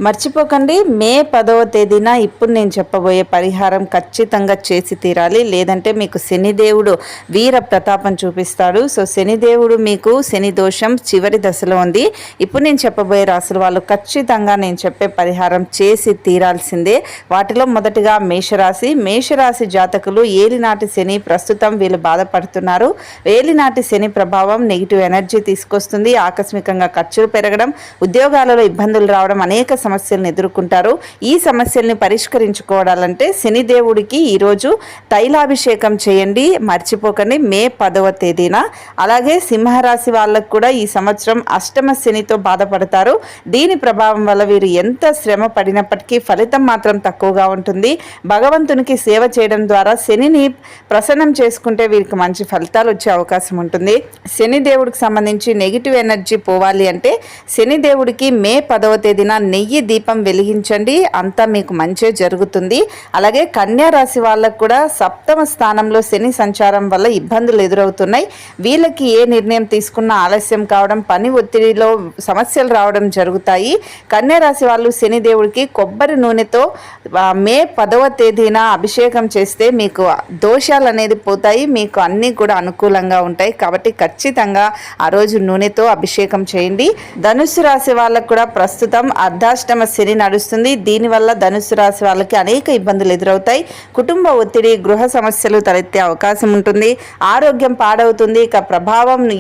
మర్చిపోకండి, మే 10వ తేదీన ఇప్పుడు నేను చెప్పబోయే పరిహారం ఖచ్చితంగా చేసి తీరాలి. లేదంటే మీకు శనిదేవుడు వీర ప్రతాపం చూపిస్తాడు. సో శనిదేవుడు మీకు శని దోషం చివరి దశలో ఉంది. ఇప్పుడు నేను చెప్పబోయే రాసుల వాళ్ళు ఖచ్చితంగా నేను చెప్పే పరిహారం చేసి తీరాల్సిందే. వాటిలో మొదటిగా మేషరాశి. మేషరాశి జాతకులు ఏలినాటి శని ప్రస్తుతం వీళ్ళు బాధపడుతున్నారు. ఏలినాటి శని ప్రభావం నెగిటివ్ ఎనర్జీ తీసుకొస్తుంది. ఆకస్మికంగా ఖర్చులు పెరగడం, ఉద్యోగాలలో ఇబ్బందులు రావడం, అనేక సమస్యలను ఎదుర్కొంటారు. ఈ సమస్యల్ని పరిష్కరించుకోవాలంటే శనిదేవుడికి ఈరోజు తైలాభిషేకం చేయండి. మర్చిపోకండి, మే 10వ తేదీన. అలాగే సింహరాశి వాళ్ళకు కూడా ఈ సంవత్సరం అష్టమ శనితో బాధపడతారు. దీని ప్రభావం వల్ల వీరు ఎంత శ్రమ పడినప్పటికీ ఫలితం మాత్రం తక్కువగా ఉంటుంది. భగవంతునికి సేవ చేయడం ద్వారా శనిని ప్రసన్నం చేసుకుంటే వీరికి మంచి ఫలితాలు వచ్చే అవకాశం ఉంటుంది. శనిదేవుడికి సంబంధించి నెగిటివ్ ఎనర్జీ పోవాలి అంటే శనిదేవుడికి మే 10వ తేదీన నెయ్యి దీపం వెలిగించండి. అంతా మీకు మంచి జరుగుతుంది. అలాగే కన్యా రాశి వాళ్ళకు కూడా సప్తమ స్థానంలో శని సంచారం వల్ల ఇబ్బందులు ఎదురవుతున్నాయి. వీళ్ళకి ఏ నిర్ణయం తీసుకున్నా ఆలస్యం కావడం, పని ఒత్తిడిలో సమస్యలు రావడం జరుగుతాయి. కన్యా రాశి వాళ్ళు శనిదేవుడికి కొబ్బరి నూనెతో మే 10వ తేదీన అభిషేకం చేస్తే మీకు దోషాలు అనేది పోతాయి. మీకు అన్నీ కూడా అనుకూలంగా ఉంటాయి. కాబట్టి ఖచ్చితంగా ఆ రోజు నూనెతో అభిషేకం చేయండి. ధనుస్సు రాశి వాళ్ళకు కూడా ప్రస్తుతం అర్ధాష్టమ శని నడుస్తుంది. దీనివల్ల ధనుస్సు రాశి వాళ్ళకి అనేక ఇబ్బందులు ఎదురవుతాయి. కుటుంబ ఒత్తిడి, గృహ సమస్యలు తలెత్తే అవకాశం ఉంటుంది. ఆరోగ్యం పాడవుతుంది. ఇక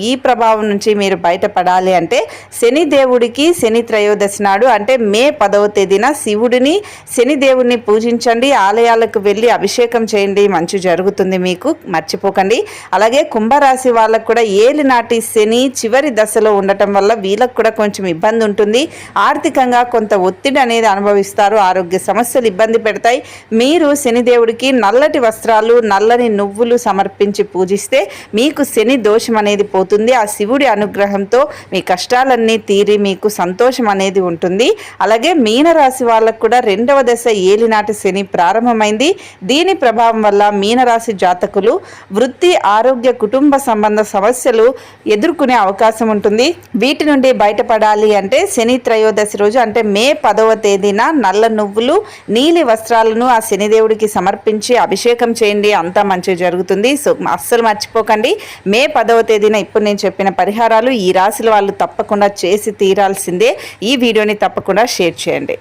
ఈ ప్రభావం నుంచి మీరు బయటపడాలి అంటే శనిదేవుడికి శని త్రయోదశి నాడు అంటే మే 10వ తేదీన శివుడిని, శనిదేవుడిని పూజించండి. ఆలయాలకు వెళ్ళి అభిషేకం చేయండి. మంచి జరుగుతుంది మీకు. మర్చిపోకండి. అలాగే కుంభరాశి వాళ్ళకు కూడా ఏలినాటి శని చివరి దశలో ఉండటం వల్ల వీళ్ళకు కూడా కొంచెం ఇబ్బంది ఉంటుంది. ఆర్థికంగా కొంత ఒత్తిడి అనేది అనుభవిస్తారు. ఆరోగ్య సమస్యలు ఇబ్బంది పెడతాయి. మీరు శనిదేవుడికి నల్లటి వస్త్రాలు, నల్లని నువ్వులు సమర్పించి పూజిస్తే మీకు శని దోషం అనేది పోతుంది. ఆ శివుడి అనుగ్రహంతో మీ కష్టాలన్నీ తీరి మీకు సంతోషం అనేది ఉంటుంది. అలాగే మీనరాశి వాళ్ళకు కూడా 2వ దశ ఏలినాటి శని ప్రారంభమైంది. దీని ప్రభావం వల్ల మీనరాశి జాతకులు వృత్తి, ఆరోగ్య, కుటుంబ సంబంధ సమస్యలు ఎదుర్కొనే అవకాశం ఉంటుంది. వీటి నుండి బయటపడాలి అంటే శని త్రయోదశి రోజు అంటే మే 10వ తేదీన నల్ల నువ్వులు, నీలి వస్త్రాలను ఆ శనిదేవుడికి సమర్పించి అభిషేకం చేయండి. అంతా మంచి జరుగుతుంది. సో అస్సలు మర్చిపోకండి, మే 10వ తేదీన ఇప్పుడు నేను చెప్పిన పరిహారాలు ఈ రాశుల వాళ్ళు తప్పకుండా చేసి తీరాల్సిందే. ఈ వీడియోని తప్పకుండా షేర్ చేయండి.